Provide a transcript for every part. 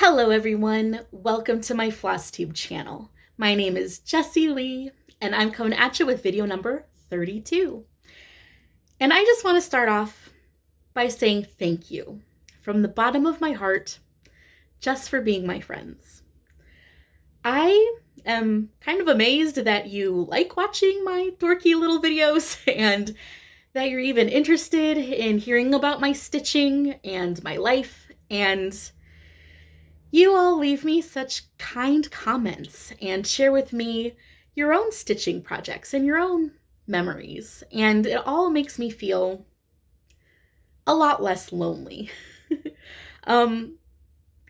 Hello everyone, welcome to my Flosstube channel. My name is Jessie Lee and I'm coming at you with video number 32. And I just want to start off by saying thank you from the bottom of my heart just for being my friends. I am kind of amazed that you like watching my dorky little videos and that you're even interested in hearing about my stitching and my life, and you all leave me such kind comments and share with me your own stitching projects and your own memories. And it all makes me feel a lot less lonely.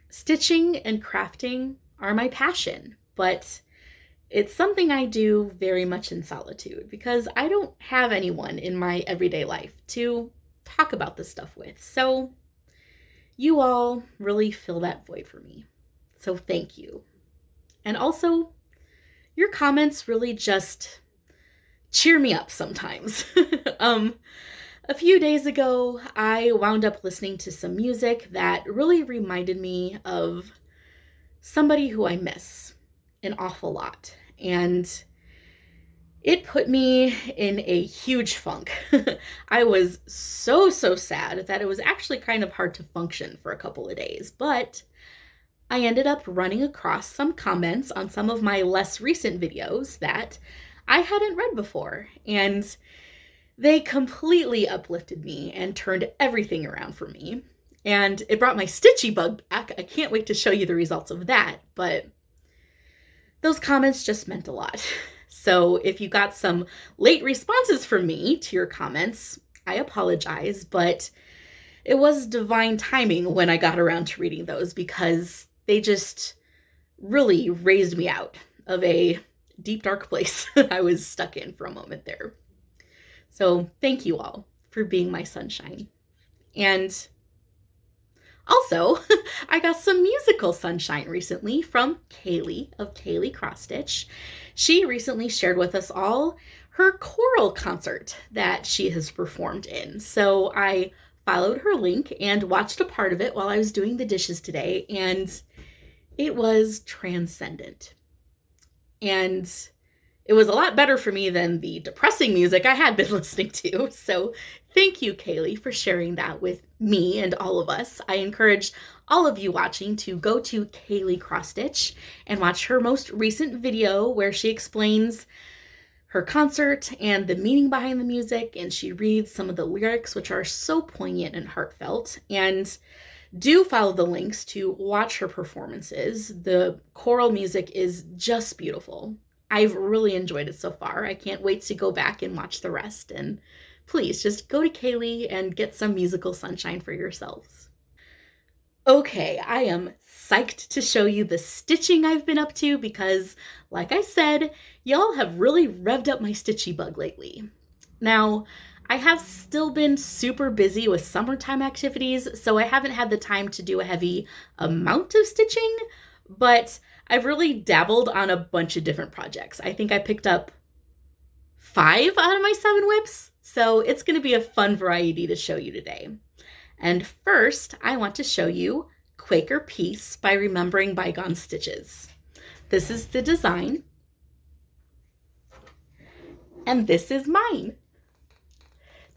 Stitching and crafting are my passion, but it's something I do very much in solitude because I don't have anyone in my everyday life to talk about this stuff with. So you all really fill that void for me. So thank you. And also, your comments really just cheer me up sometimes. A few days ago, I wound up listening to some music that really reminded me of somebody who I miss an awful lot. And it put me in a huge funk. I was so sad that it was actually kind of hard to function for a couple of days, but I ended up running across some comments on some of my less recent videos that I hadn't read before, and they completely uplifted me and turned everything around for me. And it brought my Stitchy-bug back. I can't wait to show you the results of that, but those comments just meant a lot. So if you got some late responses from me to your comments, I apologize, but it was divine timing when I got around to reading those because they just really raised me out of a deep, dark place that I was stuck in for a moment there. So thank you all for being my sunshine. And also, I got some musical sunshine recently from Kaylee of Kaylee Cross Stitch. She recently shared with us all her choral concert that she has performed in. So I followed her link and watched a part of it while I was doing the dishes today, and it was transcendent. And it was a lot better for me than the depressing music I had been listening to. So thank you, Kaylee, for sharing that with me and all of us. I encourage all of you watching to go to Kaylee Cross Stitch and watch her most recent video where she explains her concert and the meaning behind the music, and she reads some of the lyrics, which are so poignant and heartfelt. And do follow the links to watch her performances. The choral music is just beautiful. I've really enjoyed it so far. I can't wait to go back and watch the rest. And please just go to Kaylee and get some musical sunshine for yourselves. Okay, I am psyched to show you the stitching I've been up to because, like I said, y'all have really revved up my Stitchy-bug lately. Now, I have still been super busy with summertime activities, so I haven't had the time to do a heavy amount of stitching, but I've really dabbled on a bunch of different projects. I think I picked up 5 out of my 7 whips, so it's going to be a fun variety to show you today. And first, I want to show you Quaker Peace by Remembering Bygone Stitches. This is the design, and this is mine.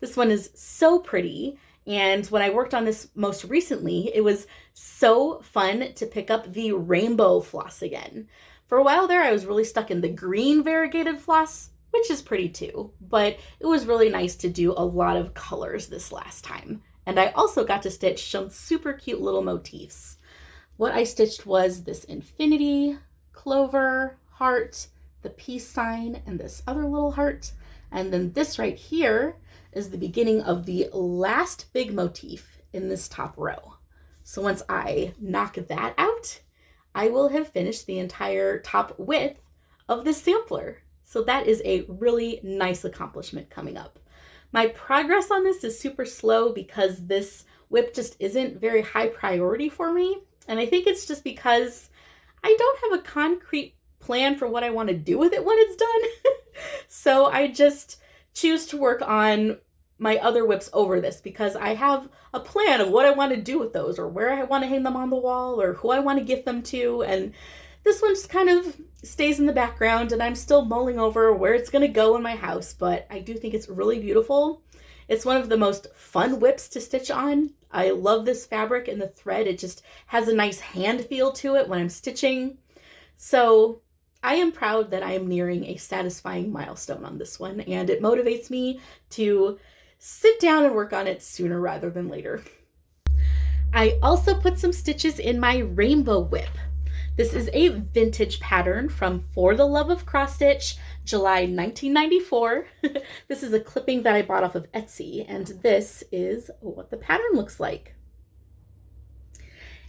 This one is so pretty, and when I worked on this most recently, it was so fun to pick up the rainbow floss again. For a while there, I was really stuck in the green variegated floss, which is pretty too, but it was really nice to do a lot of colors this last time. And I also got to stitch some super cute little motifs. What I stitched was this infinity, clover, heart, the peace sign, and this other little heart. And then this right here is the beginning of the last big motif in this top row. So once I knock that out, I will have finished the entire top width of this sampler. So that is a really nice accomplishment coming up. My progress on this is super slow because this whip just isn't very high priority for me. And I think it's just because I don't have a concrete plan for what I want to do with it when it's done. So I just choose to work on my other whips over this because I have a plan of what I want to do with those, or where I want to hang them on the wall, or who I want to gift them to. And this one just kind of stays in the background, and I'm still mulling over where it's going to go in my house, but I do think it's really beautiful. It's one of the most fun whips to stitch on. I love this fabric and the thread. It just has a nice hand feel to it when I'm stitching. So I am proud that I am nearing a satisfying milestone on this one, and it motivates me to sit down and work on it sooner rather than later. I also put some stitches in my rainbow whip. This is a vintage pattern from For the Love of Cross Stitch, July 1994. This is a clipping that I bought off of Etsy, and this is what the pattern looks like.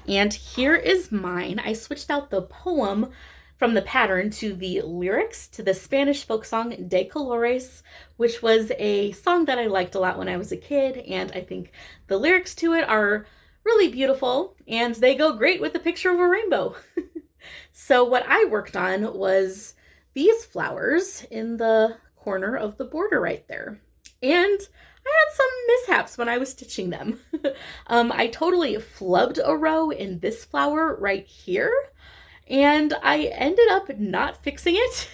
And here is mine. I switched out the poem from the pattern to the lyrics to the Spanish folk song De Colores, which was a song that I liked a lot when I was a kid, and I think the lyrics to it are really beautiful, and they go great with the picture of a rainbow. So what I worked on was these flowers in the corner of the border right there. And I had some mishaps when I was stitching them. I totally flubbed a row in this flower right here, and I ended up not fixing it.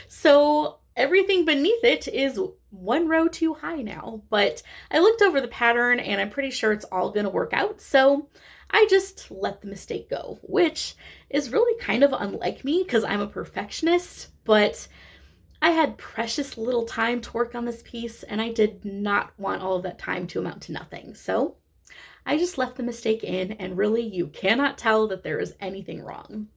So everything beneath it is one row too high now, but I looked over the pattern and I'm pretty sure it's all gonna work out. So I just let the mistake go, which is really kind of unlike me because I'm a perfectionist, but I had precious little time to work on this piece and I did not want all of that time to amount to nothing. So I just left the mistake in, and really you cannot tell that there is anything wrong.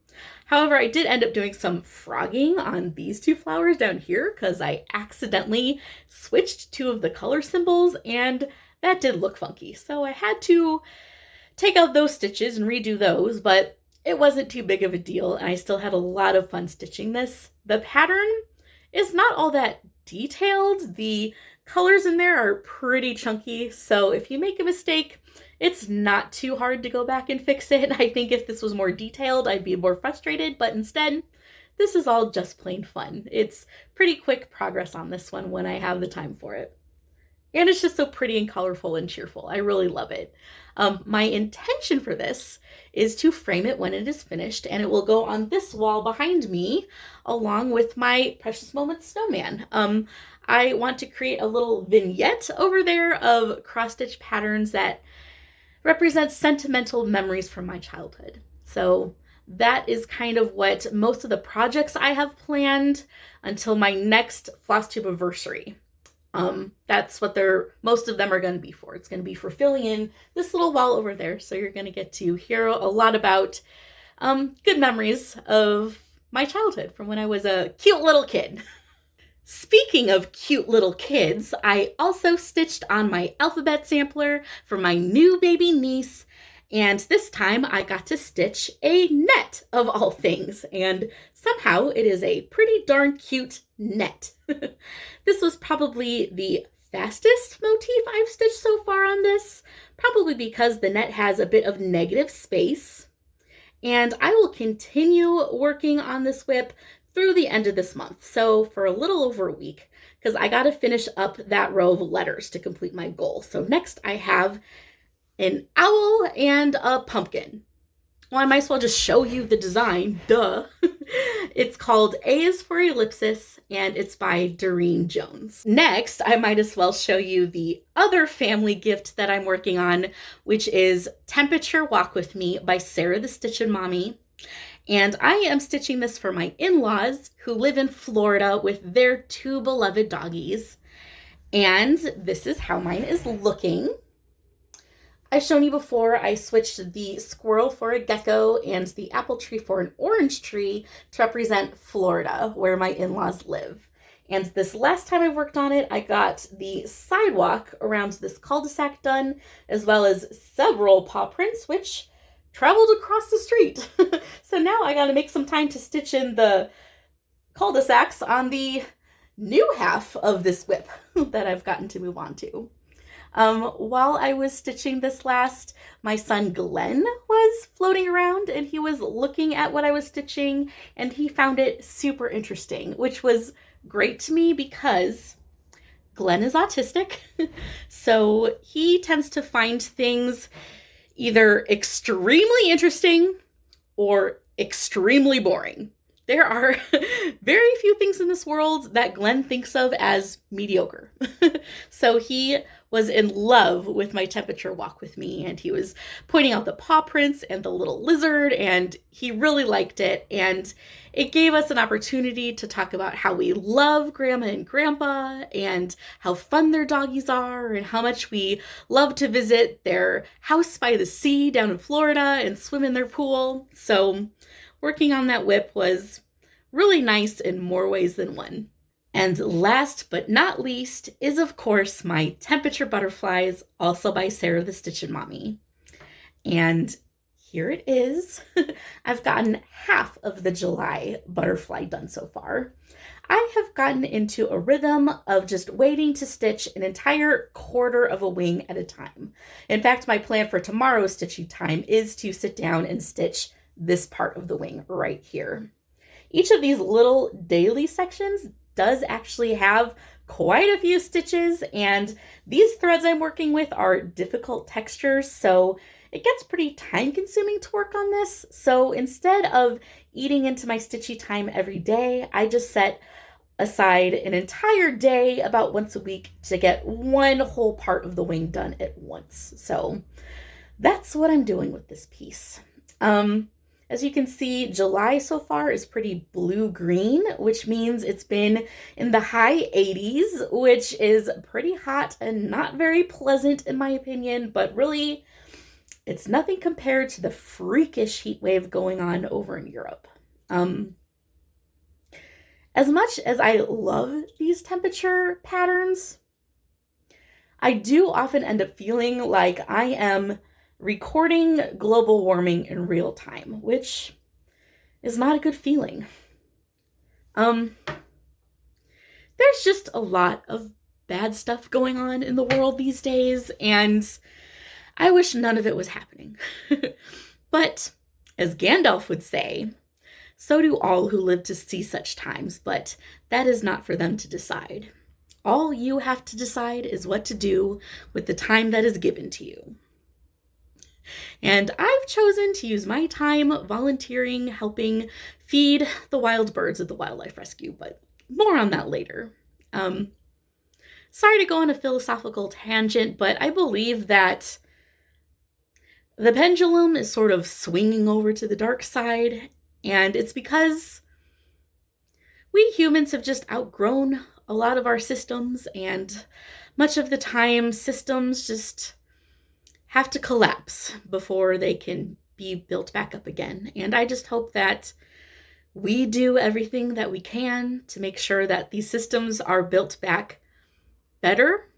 However, I did end up doing some frogging on these two flowers down here because I accidentally switched two of the color symbols and that did look funky. So I had to take out those stitches and redo those, but it wasn't too big of a deal and I still had a lot of fun stitching this. The pattern is not all that detailed. The colors in there are pretty chunky, so if you make a mistake, it's not too hard to go back and fix it. I think if this was more detailed, I'd be more frustrated, but instead, this is all just plain fun. It's pretty quick progress on this one when I have the time for it. And it's just so pretty and colorful and cheerful. I really love it. My intention for this is to frame it when it is finished, and it will go on this wall behind me along with my Precious Moments snowman. I want to create a little vignette over there of cross-stitch patterns that represent sentimental memories from my childhood. So that is kind of what most of the projects I have planned until my next Flosstube anniversary. That's what most of them are going to be for. It's going to be for filling in this little wall over there. So you're going to get to hear a lot about good memories of my childhood from when I was a cute little kid. Speaking of cute little kids, I also stitched on my alphabet sampler for my new baby niece, and this time I got to stitch a net of all things, and somehow it is a pretty darn cute net. This was probably the fastest motif I've stitched so far on this, probably because the net has a bit of negative space, and I will continue working on this whip through the end of this month, so for a little over a week, because I got to finish up that row of letters to complete my goal. So next I have an owl and a pumpkin. Well, I might as well just show you the design, duh. It's called A is for Ellipsis, and it's by Doreen Jones. Next, I might as well show you the other family gift that I'm working on, which is Temperature Walk With Me by Sarah the Stitchin' Mommy. And I am stitching this for my in-laws who live in Florida with their two beloved doggies. And this is how mine is looking. I've shown you before, I switched the squirrel for a gecko and the apple tree for an orange tree to represent Florida, where my in-laws live. And this last time I worked on it, I got the sidewalk around this cul-de-sac done, as well as several paw prints, which traveled across the street. So now I got to make some time to stitch in the cul-de-sacs on the new half of this whip that I've gotten to move on to. While I was stitching this last, my son Glenn was floating around and he was looking at what I was stitching and he found it super interesting, which was great to me because Glenn is autistic, so he tends to find things either extremely interesting or extremely boring. There are very few things in this world that Glenn thinks of as mediocre. So he was in love with my temperature walk with me, and he was pointing out the paw prints and the little lizard, and he really liked it. And it gave us an opportunity to talk about how we love Grandma and Grandpa and how fun their doggies are and how much we love to visit their house by the sea down in Florida and swim in their pool. So working on that whip was really nice in more ways than one. And last but not least is, of course, my Temperature Butterflies, also by Sarah the Stitchin' Mommy. And here it is. I've gotten half of the July butterfly done so far. I have gotten into a rhythm of just waiting to stitch an entire quarter of a wing at a time. In fact, my plan for tomorrow's stitching time is to sit down and stitch this part of the wing right here. Each of these little daily sections does actually have quite a few stitches, and these threads I'm working with are difficult textures, so it gets pretty time consuming to work on this. So instead of eating into my stitchy time every day, I just set aside an entire day about once a week to get one whole part of the wing done at once. So that's what I'm doing with this piece. As you can see, July so far is pretty blue-green, which means it's been in the high 80s, which is pretty hot and not very pleasant in my opinion, but really, it's nothing compared to the freakish heat wave going on over in Europe. As much as I love these temperature patterns, I do often end up feeling like I am recording global warming in real time, which is not a good feeling. There's just a lot of bad stuff going on in the world these days, and I wish none of it was happening. But as Gandalf would say, so do all who live to see such times, but that is not for them to decide. All you have to decide is what to do with the time that is given to you. And I've chosen to use my time volunteering, helping feed the wild birds at the wildlife rescue, but more on that later. Sorry to go on a philosophical tangent, but I believe that the pendulum is sort of swinging over to the dark side, and it's because we humans have just outgrown a lot of our systems, and much of the time systems just have to collapse before they can be built back up again. And I just hope that we do everything that we can to make sure that these systems are built back better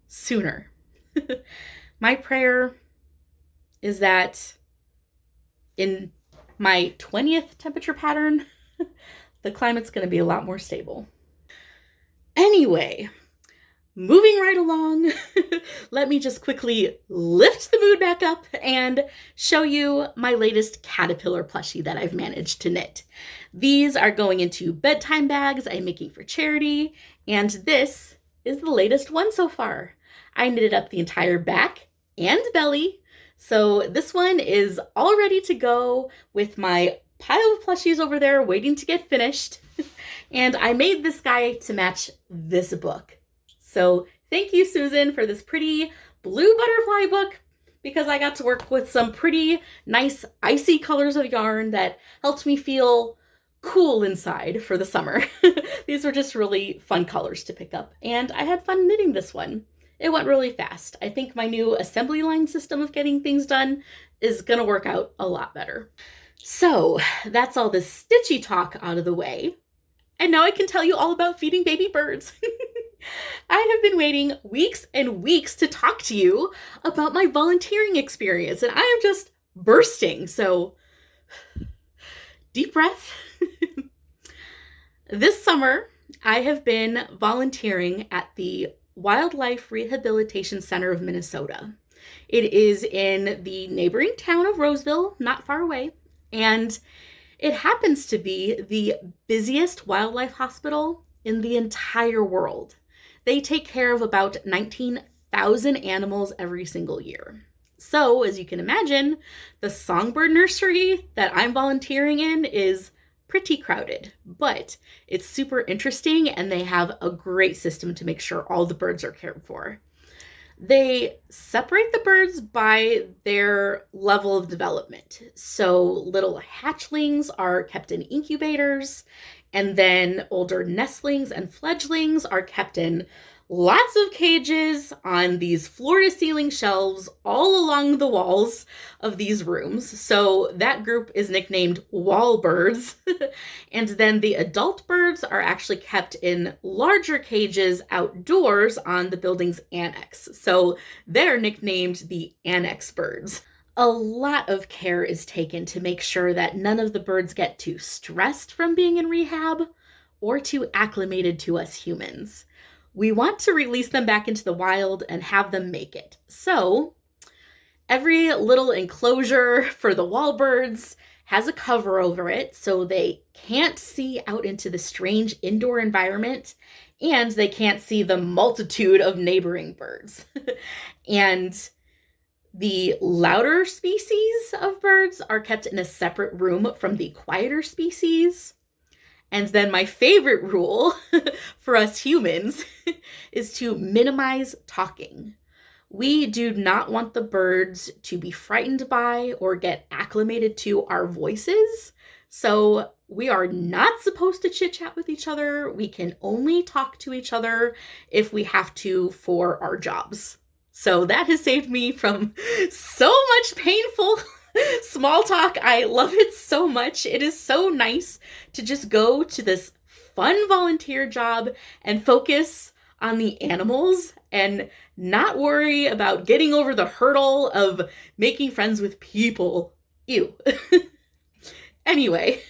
sooner. My prayer is that in my 20th temperature pattern, the climate's going to be a lot more stable. Anyway, moving right along, let me just quickly lift the mood back up and show you my latest caterpillar plushie that I've managed to knit. These are going into bedtime bags I'm making for charity, and this is the latest one so far. I knitted up the entire back and belly, so this one is all ready to go with my pile of plushies over there waiting to get finished. And I made this guy to match this book. So thank you, Susan, for this pretty blue butterfly book, because I got to work with some pretty nice icy colors of yarn that helped me feel cool inside for the summer. These were just really fun colors to pick up, and I had fun knitting this one. It went really fast. I think my new assembly line system of getting things done is going to work out a lot better. So that's all the stitchy talk out of the way. And now I can tell you all about feeding baby birds. I have been waiting weeks and weeks to talk to you about my volunteering experience, and I am just bursting. So deep breath. This summer, I have been volunteering at the Wildlife Rehabilitation Center of Minnesota. It is in the neighboring town of Roseville, not far away, and it happens to be the busiest wildlife hospital in the entire world. they take care of about 19,000 animals every single year. So, as you can imagine, the songbird nursery that I'm volunteering in is pretty crowded, but it's super interesting and they have a great system to make sure all the birds are cared for. They separate the birds by their level of development. So little hatchlings are kept in incubators, and then older nestlings and fledglings are kept in lots of cages on these floor-to-ceiling shelves all along the walls of these rooms. So that group is nicknamed wall birds. And then the adult birds are actually kept in larger cages outdoors on the building's annex. So they're nicknamed the annex birds. A lot of care is taken to make sure that none of the birds get too stressed from being in rehab or too acclimated to us humans. We want to release them back into the wild and have them make it. So every little enclosure for the wall birds has a cover over it so they can't see out into the strange indoor environment and they can't see the multitude of neighboring birds. And the louder species of birds are kept in a separate room from the quieter species. And then my favorite rule for us humans is to minimize talking. We do not want the birds to be frightened by or get acclimated to our voices. So we are not supposed to chit-chat with each other. We can only talk to each other if we have to for our jobs. So that has saved me from so much painful small talk. I love it so much. It is so nice to just go to this fun volunteer job and focus on the animals and not worry about getting over the hurdle of making friends with people. Ew. Anyway,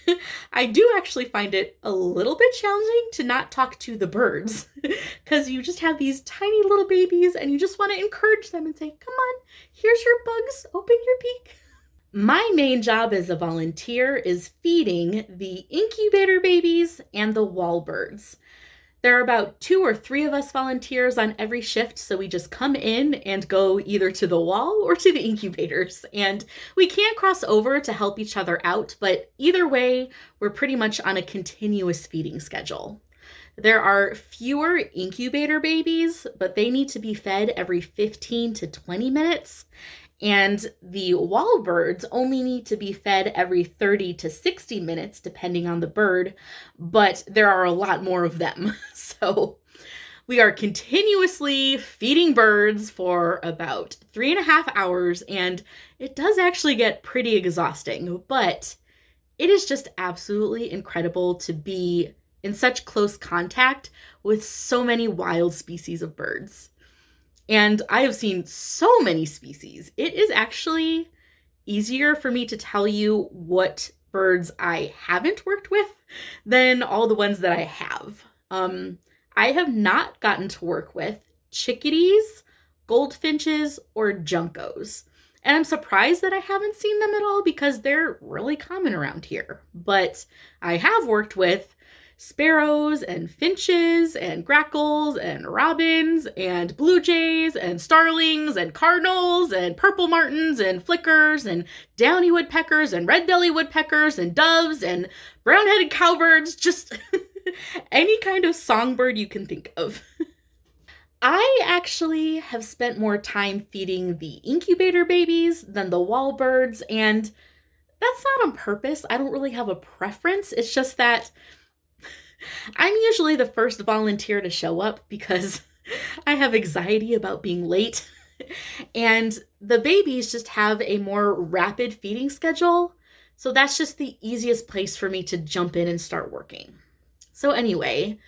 I do actually find it a little bit challenging to not talk to the birds because you just have these tiny little babies and you just want to encourage them and say, come on, here's your bugs, open your beak. My main job as a volunteer is feeding the incubator babies and the wall birds. There are about 2 or 3 of us volunteers on every shift, so we just come in and go either to the wall or to the incubators. And we can cross over to help each other out, but either way, we're pretty much on a continuous feeding schedule. There are fewer incubator babies, but they need to be fed every 15 to 20 minutes. And the wall birds only need to be fed every 30 to 60 minutes, depending on the bird, but there are a lot more of them. So we are continuously feeding birds for about 3.5 hours, and it does actually get pretty exhausting, but it is just absolutely incredible to be in such close contact with so many wild species of birds. And I have seen so many species. It is actually easier for me to tell you what birds I haven't worked with than all the ones that I have. I have not gotten to work with chickadees, goldfinches, or juncos. And I'm surprised that I haven't seen them at all because they're really common around here. But I have worked with sparrows and finches and grackles and robins and blue jays and starlings and cardinals and purple martins and flickers and downy woodpeckers and red-bellied woodpeckers and doves and brown-headed cowbirds, just any kind of songbird you can think of. I actually have spent more time feeding the incubator babies than the wall birds, and that's not on purpose. I don't really have a preference. It's just that I'm usually the first volunteer to show up because I have anxiety about being late. And the babies just have a more rapid feeding schedule. So that's just the easiest place for me to jump in and start working. So anyway,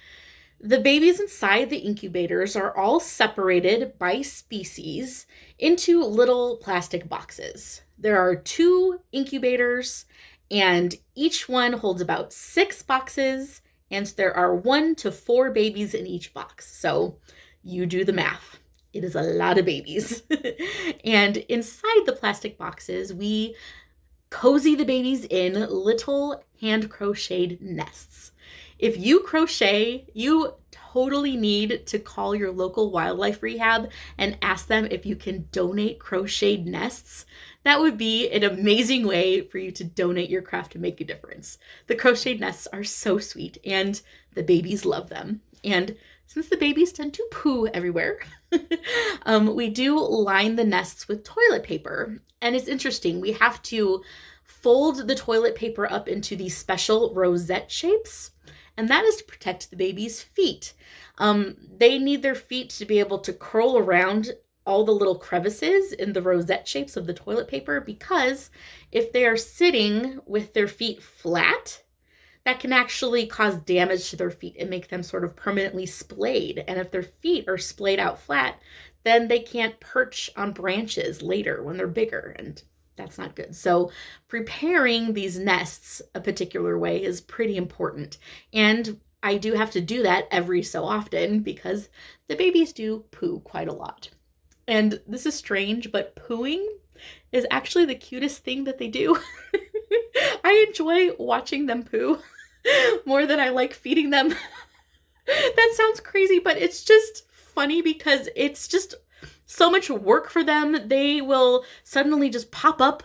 the babies inside the incubators are all separated by species into little plastic boxes. There are 2 incubators, and each one holds about 6 boxes. And there are 1 to 4 babies in each box. So you do the math. It is a lot of babies. And inside the plastic boxes, we cozy the babies in little hand crocheted nests. If you crochet, you totally need to call your local wildlife rehab and ask them if you can donate crocheted nests. That would be an amazing way for you to donate your craft to make a difference. The crocheted nests are so sweet and the babies love them. And since the babies tend to poo everywhere, we do line the nests with toilet paper. And it's interesting, we have to fold the toilet paper up into these special rosette shapes, and that is to protect the baby's feet. They need their feet to be able to curl around all the little crevices in the rosette shapes of the toilet paper, because if they are sitting with their feet flat, that can actually cause damage to their feet and make them sort of permanently splayed. And if their feet are splayed out flat, then they can't perch on branches later when they're bigger, and that's not good. So preparing these nests a particular way is pretty important. And I do have to do that every so often because the babies do poo quite a lot. And this is strange, but pooing is actually the cutest thing that they do. I enjoy watching them poo more than I like feeding them. That sounds crazy, but it's just funny because it's just so much work for them. They will suddenly just pop up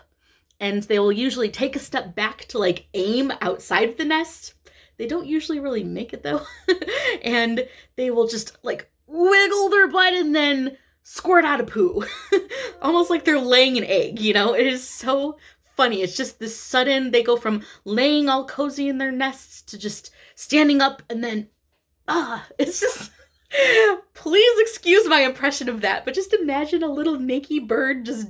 and they will usually take a step back to like aim outside of the nest. They don't usually really make it though. And they will just like wiggle their butt and then squirt out a poo. Almost like they're laying an egg, you know? It is so funny. It's just this sudden, they go from laying all cozy in their nests to just standing up and then, it's just, please excuse my impression of that, but just imagine a little naked bird just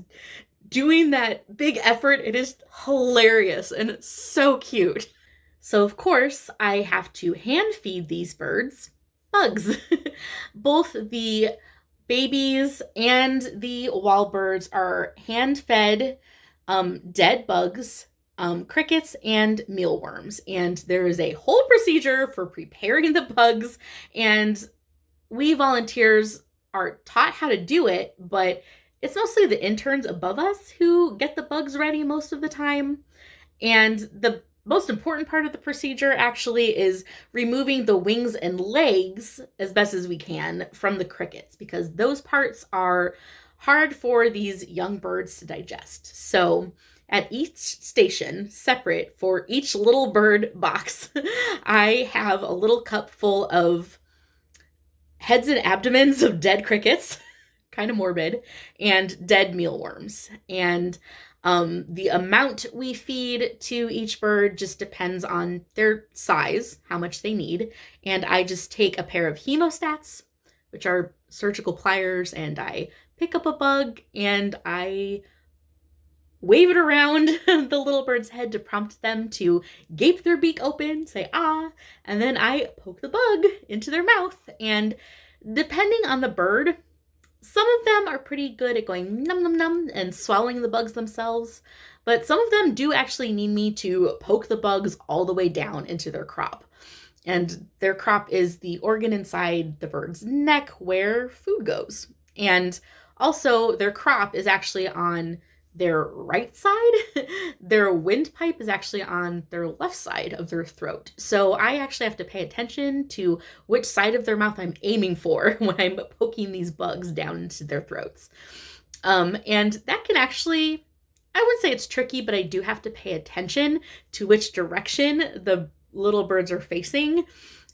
doing that big effort. It is hilarious and so cute. So of course, I have to hand feed these birds bugs. Both the babies and the wild birds are hand-fed dead bugs, crickets, and mealworms. And there is a whole procedure for preparing the bugs, and we volunteers are taught how to do it, but it's mostly the interns above us who get the bugs ready most of the time. And the most important part of the procedure actually is removing the wings and legs as best as we can from the crickets, because those parts are hard for these young birds to digest. So at each station, separate for each little bird box, I have a little cup full of heads and abdomens of dead crickets, kind of morbid, and dead mealworms. And the amount we feed to each bird just depends on their size, how much they need. And I just take a pair of hemostats, which are surgical pliers, and I pick up a bug and I wave it around the little bird's head to prompt them to gape their beak open, say ah, and then I poke the bug into their mouth. And depending on the bird, some of them are pretty good at going num num num and swallowing the bugs themselves, but some of them do actually need me to poke the bugs all the way down into their crop. And their crop is the organ inside the bird's neck where food goes. And also their crop is actually on their right side. Their windpipe is actually on their left side of their throat. So I actually have to pay attention to which side of their mouth I'm aiming for when I'm poking these bugs down into their throats. And that can actually, I wouldn't say it's tricky, but I do have to pay attention to which direction the little birds are facing.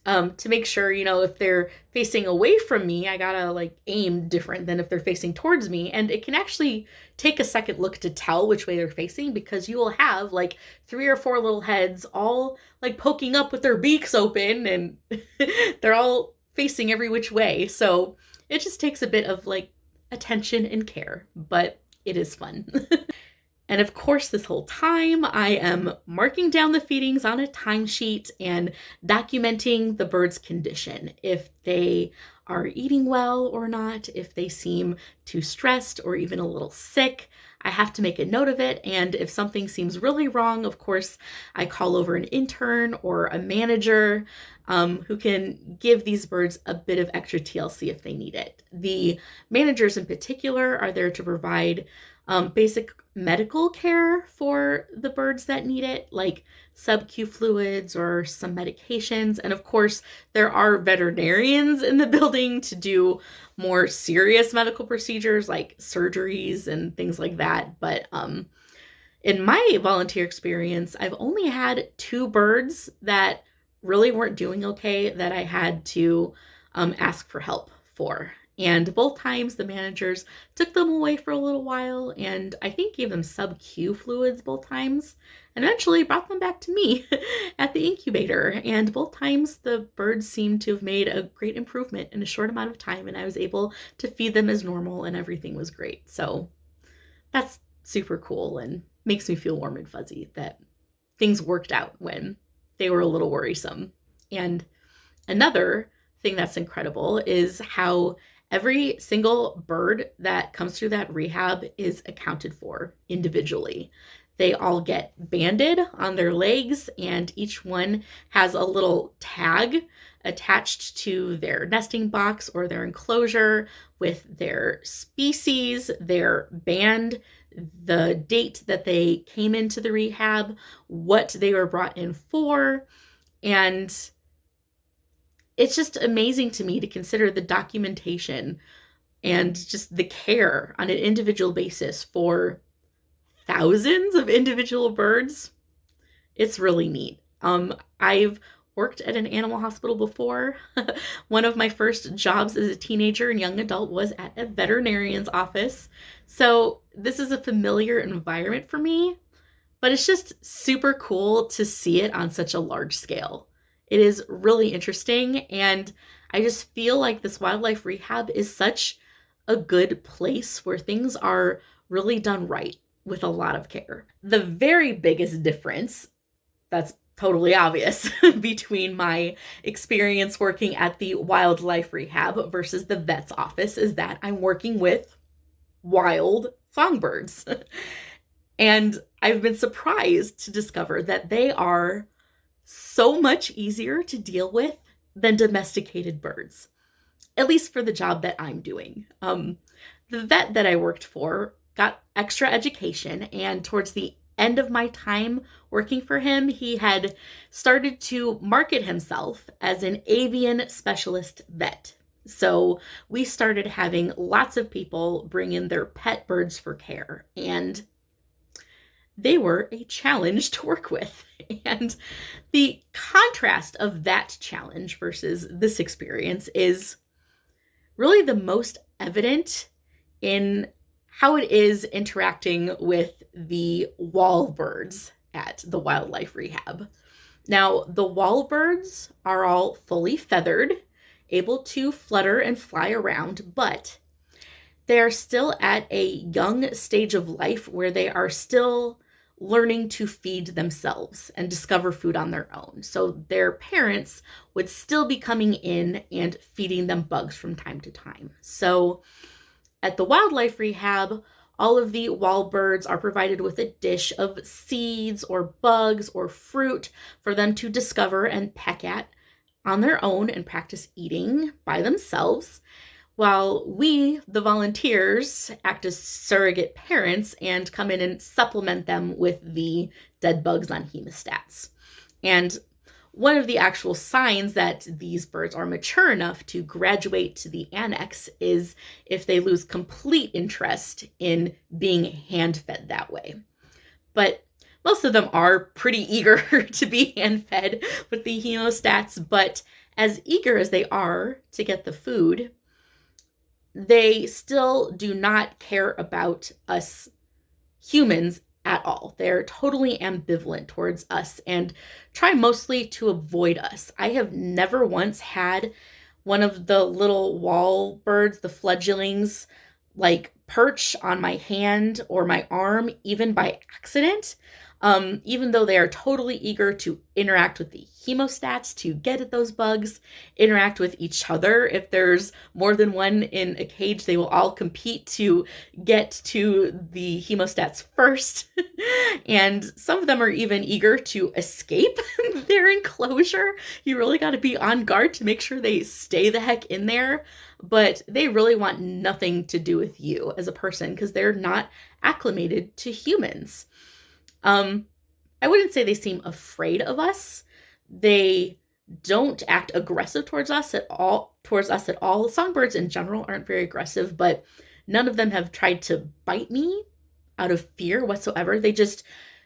To make sure, you know, if they're facing away from me, I gotta like aim different than if they're facing towards me. And it can actually take a second look to tell which way they're facing, because you will have like 3 or 4 little heads all like poking up with their beaks open, and they're all facing every which way. So it just takes a bit of like attention and care, but it is fun. And of course, this whole time I am marking down the feedings on a timesheet and documenting the bird's condition. If they are eating well or not, if they seem too stressed or even a little sick, I have to make a note of it. And if something seems really wrong, of course, I call over an intern or a manager who can give these birds a bit of extra TLC if they need it. The managers in particular are there to provide basic medical care for the birds that need it, like sub-Q fluids or some medications. And of course, there are veterinarians in the building to do more serious medical procedures like surgeries and things like that. But in my volunteer experience, I've only had 2 birds that really weren't doing okay that I had to ask for help for. And both times the managers took them away for a little while and I think gave them sub-Q fluids both times and eventually brought them back to me at the incubator. And both times the birds seemed to have made a great improvement in a short amount of time and I was able to feed them as normal and everything was great. So that's super cool and makes me feel warm and fuzzy that things worked out when they were a little worrisome. And another thing that's incredible is how every single bird that comes through that rehab is accounted for individually. They all get banded on their legs and each one has a little tag attached to their nesting box or their enclosure with their species, their band, the date that they came into the rehab, what they were brought in for, and it's just amazing to me to consider the documentation and just the care on an individual basis for thousands of individual birds. It's really neat. I've worked at an animal hospital before. One of my first jobs as a teenager and young adult was at a veterinarian's office. So this is a familiar environment for me, but it's just super cool to see it on such a large scale. It is really interesting, and I just feel like this wildlife rehab is such a good place where things are really done right with a lot of care. The very biggest difference, that's totally obvious, between my experience working at the wildlife rehab versus the vet's office is that I'm working with wild songbirds. And I've been surprised to discover that they are so much easier to deal with than domesticated birds, at least for the job that I'm doing. The vet that I worked for got extra education, and towards the end of my time working for him, he had started to market himself as an avian specialist vet. So we started having lots of people bring in their pet birds for care, and they were a challenge to work with. And the contrast of that challenge versus this experience is really the most evident in how it is interacting with the wall birds at the wildlife rehab. Now, the wall birds are all fully feathered, able to flutter and fly around, but they are still at a young stage of life where they are still learning to feed themselves and discover food on their own. So their parents would still be coming in and feeding them bugs from time to time. So at the wildlife rehab, all of the wall birds are provided with a dish of seeds or bugs or fruit for them to discover and peck at on their own and practice eating by themselves, while we, the volunteers, act as surrogate parents and come in and supplement them with the dead bugs on hemostats. And one of the actual signs that these birds are mature enough to graduate to the annex is if they lose complete interest in being hand-fed that way. But most of them are pretty eager to be hand-fed with the hemostats, but as eager as they are to get the food, they still do not care about us humans at all. They're totally ambivalent towards us and try mostly to avoid us. I have never once had one of the little wall birds, the fledglings, like perch on my hand or my arm, even by accident. Even though they are totally eager to interact with the hemostats to get at those bugs, interact with each other. If there's more than one in a cage, they will all compete to get to the hemostats first. And some of them are even eager to escape their enclosure. You really got to be on guard to make sure they stay the heck in there. But they really want nothing to do with you as a person because they're not acclimated to humans. I wouldn't say they seem afraid of us. They don't act aggressive towards us at all. Songbirds in general aren't very aggressive, but none of them have tried to bite me out of fear whatsoever. They just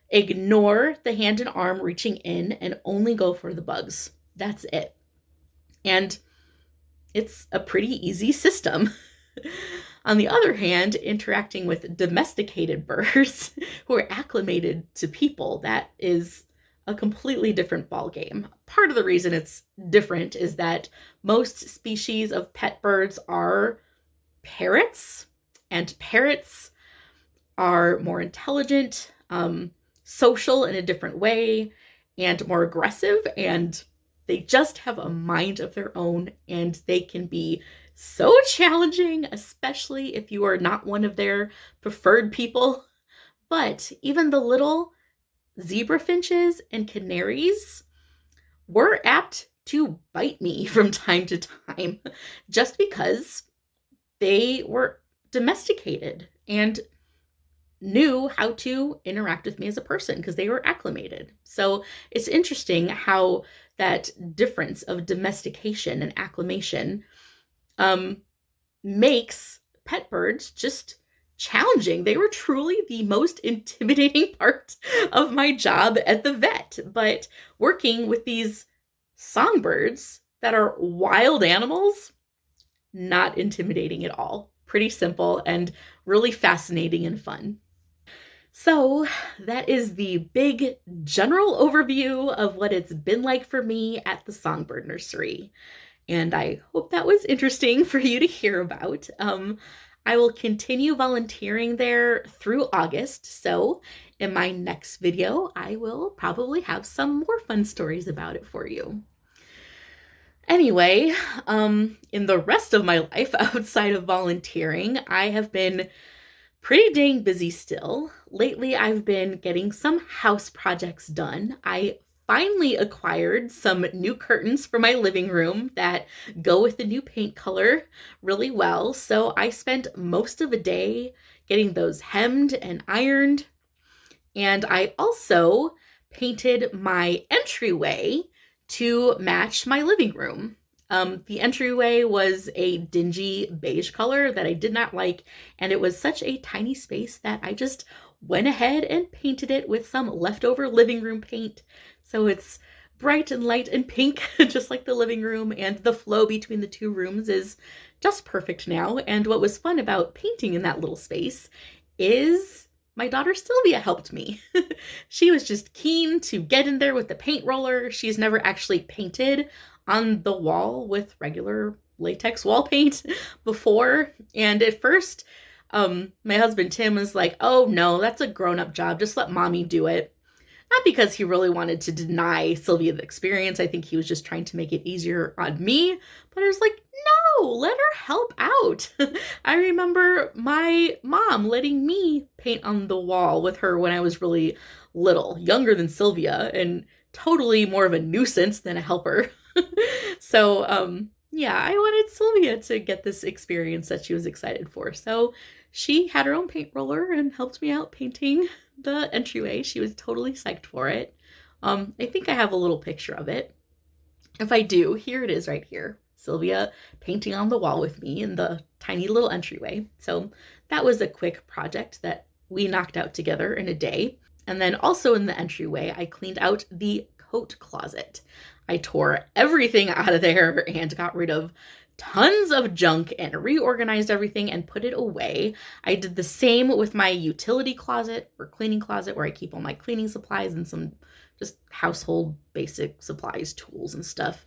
ignore the hand and arm reaching in and only go for the bugs. That's it. And it's a pretty easy system. On the other hand, interacting with domesticated birds who are acclimated to people, that is a completely different ballgame. Part of the reason it's different is that most species of pet birds are parrots, and parrots are more intelligent, social in a different way, and more aggressive, and they just have a mind of their own, and they can be so challenging, especially if you are not one of their preferred people. But even the little zebra finches and canaries were apt to bite me from time to time just because they were domesticated and knew how to interact with me as a person because they were acclimated. So it's interesting how that difference of domestication and acclimation makes pet birds just challenging. They were truly the most intimidating part of my job at the vet. But working with these songbirds that are wild animals, not intimidating at all. Pretty simple and really fascinating and fun. So that is the big general overview of what it's been like for me at the Songbird Nursery. And I hope that was interesting for you to hear about. I will continue volunteering there through August. So in my next video, I will probably have some more fun stories about it for you. Anyway, in the rest of my life outside of volunteering, I have been pretty dang busy still. Lately, I've been getting some house projects done. I finally acquired some new curtains for my living room that go with the new paint color really well. So I spent most of the day getting those hemmed and ironed. And I also painted my entryway to match my living room. The entryway was a dingy beige color that I did not like, and it was such a tiny space that I just went ahead and painted it with some leftover living room paint. So it's bright and light and pink, just like the living room, and the flow between the two rooms is just perfect now. And what was fun about painting in that little space is my daughter Sylvia helped me. She was just keen to get in there with the paint roller. She's never actually painted on the wall with regular latex wall paint before. And at first, my husband Tim was like, "Oh no, that's a grown-up job. Just let mommy do it." Not because he really wanted to deny Sylvia the experience. I think he was just trying to make it easier on me. But I was like, no, let her help out. I remember my mom letting me paint on the wall with her when I was really little, younger than Sylvia, and totally more of a nuisance than a helper. So, yeah, I wanted Sylvia to get this experience that she was excited for. So she had her own paint roller and helped me out painting the entryway. She was totally psyched for it. I think I have a little picture of it. If I do, here it is right here. Sylvia painting on the wall with me in the tiny little entryway. So that was a quick project that we knocked out together in a day. And then also in the entryway, I cleaned out the coat closet. I tore everything out of there and got rid of tons of junk and reorganized everything and put it away. I did the same with my utility closet or cleaning closet where I keep all my cleaning supplies and some just household basic supplies, tools and stuff.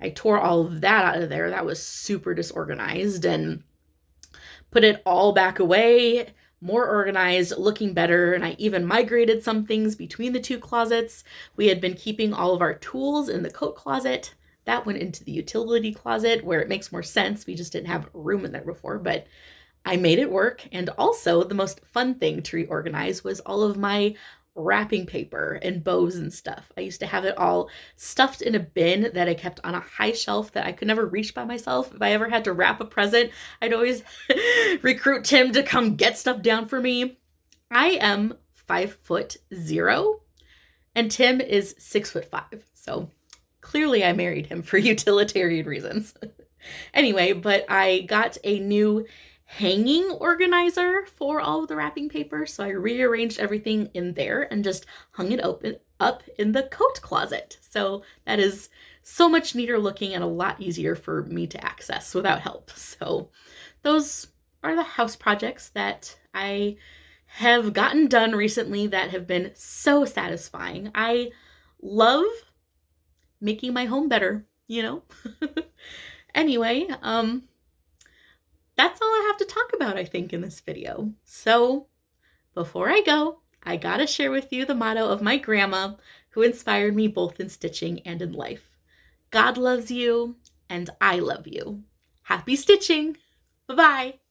I tore all of that out of there. That was super disorganized and put it all back away. more organized, looking better, and I even migrated some things between the two closets. We had been keeping all of our tools in the coat closet. That went into the utility closet where it makes more sense. We just didn't have room in there before, but I made it work. And also, the most fun thing to reorganize was all of my wrapping paper and bows and stuff. I used to have it all stuffed in a bin that I kept on a high shelf that I could never reach by myself. If I ever had to wrap a present, I'd always recruit Tim to come get stuff down for me. I am 5'0" and Tim is 6'5". So clearly I married him for utilitarian reasons. Anyway, but I got a new hanging organizer for all of the wrapping paper. So I rearranged everything in there and just hung it up in the coat closet. So that is so much neater looking and a lot easier for me to access without help. So those are the house projects that I have gotten done recently that have been so satisfying. I love making my home better, you know? Anyway, that's all I have to talk about, I think, in this video. So before I go, I gotta share with you the motto of my grandma, who inspired me both in stitching and in life. God loves you, and I love you. Happy stitching! Bye-bye!